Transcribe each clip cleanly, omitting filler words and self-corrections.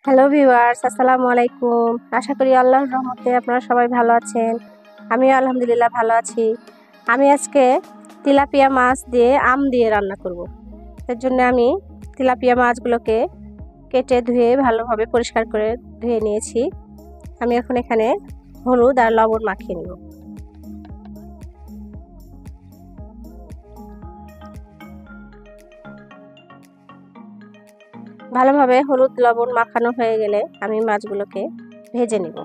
Hello viewers, আসসালামু আলাইকুম। আশা করি আল্লাহর রহমতে আপনারা সবাই ভালো আছেন। আমিও আলহামদুলিল্লাহ ভালো আছি। আমি আজকে তেলাপিয়া মাছ দিয়ে আম দিয়ে রান্না করব। এর জন্য আমি তেলাপিয়া মাছগুলোকে কেটে ধুয়ে ভালোভাবে পরিষ্কার করে ধুয়ে নিয়েছি। আমি এখন এখানে হলুদ আর লবণ মাখিয়ে নেব। ভালোভাবে হলুদ লবণ মাখানো হয়ে গেলে আমি মাছগুলোকে ভেজে নেব।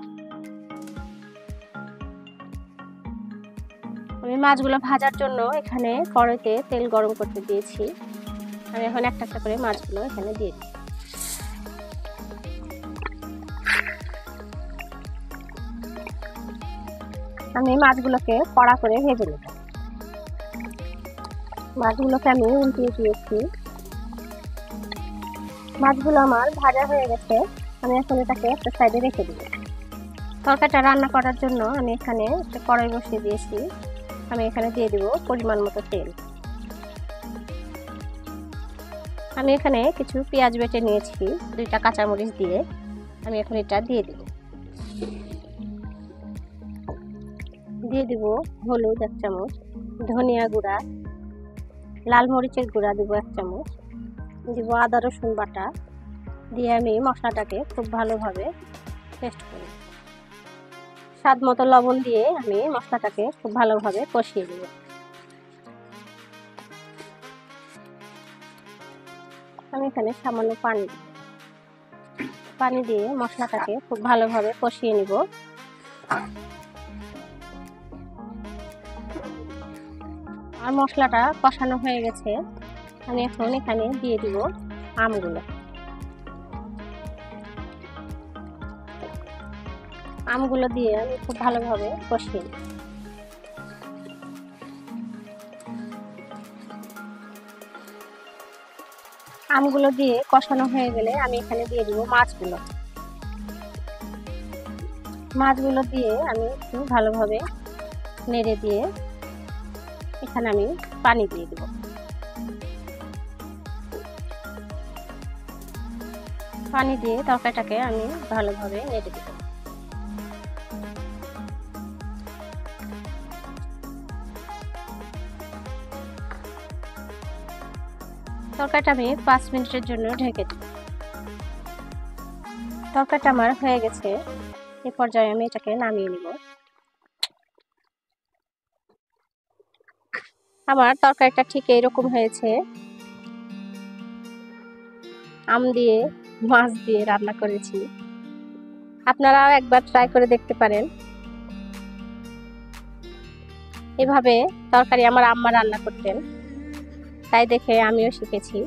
আমি মাছগুলো ভাজার জন্য এখানে কড়াইতে তেল গরম করতে দিয়েছি। আমি এখন একটা একটা করে মাছগুলো এখানে দিয়ে দিই। আমি মাছগুলোকে কড়া করে ভেজে নেব। মাছগুলোকে আমি উল্টিয়ে দিয়েছি। মাছগুলো আমার ভাজা হয়ে গেছে। আমি এখন এটাকে একটা সাইডে রেখে দিব। তরকারিটা রান্না করার জন্য আমি এখানে একটা কড়াই বসিয়ে দিয়েছি। আমি এখানে দিয়ে দিব পরিমাণ মতো তেল। আমি এখানে কিছু পেঁয়াজ বেটে নিয়েছি, 2টা কাঁচামরিচ দিয়ে আমি এখন এটা দিয়ে দিব। দিয়ে দিব হলুদ 1 চামচ, ধনিয়া গুঁড়া, লাল মরিচের গুঁড়া দিব 1 চামচ, দিব আদা রসুন বাটা দিয়ে আমি মশলাটাকে খুব ভালোভাবে পেস্ট করি। স্বাদ মতো লবণ দিয়ে আমি মশলাটাকে খুব ভালোভাবে কষিয়ে দেব। আমি এখানে সামান্য পানি দিয়ে মশলাটাকে খুব ভালোভাবে কষিয়ে নিব। আর মশলাটা কষানো হয়ে গেছে। আমি এখন এখানে দিয়ে দিব আমগুলো দিয়ে আমি খুব ভালোভাবে কষিয়ে নিব। আমগুলো দিয়ে কষানো হয়ে গেলে আমি এখানে দিয়ে দিব মাছগুলো দিয়ে আমি একটু ভালোভাবে নেড়ে দিয়ে এখানে আমি পানি দিয়ে দেব। পানি দিয়ে তরকারিটাকে আমি ভালোভাবে নেড়ে দেব। তরকারিটা আমি 5 মিনিটের জন্য ঢেকে দেব। তরকারিটা আমার হয়ে গেছে। এই পর্যায়ে আমি এটাকে নামিয়ে নিব। আমার তরকারিটা ঠিক এইরকম হয়েছে। আম দিয়ে মাছ দিয়ে রান্না করেছি। আপনারাও একবার ট্রাই করে দেখতে পারেন। এভাবে তরকারি আমার আম্মা রান্না করতেন, তাই দেখে আমিও শিখেছি।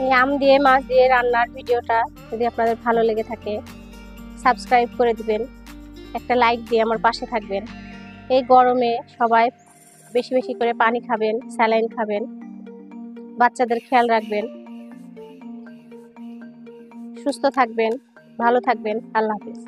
এই আম দিয়ে মাছ দিয়ে রান্নার ভিডিওটা যদি আপনাদের ভালো লেগে থাকে সাবস্ক্রাইব করে দিবেন, একটা লাইক দিয়ে আমার পাশে থাকবেন। এই গরমে সবাই বেশি বেশি করে পানি খাবেন, স্যালাইন খাবেন, বাচ্চাদের খেয়াল রাখবেন, সুস্থ থাকবেন, ভালো থাকবেন। আল্লাহ হাফেজ।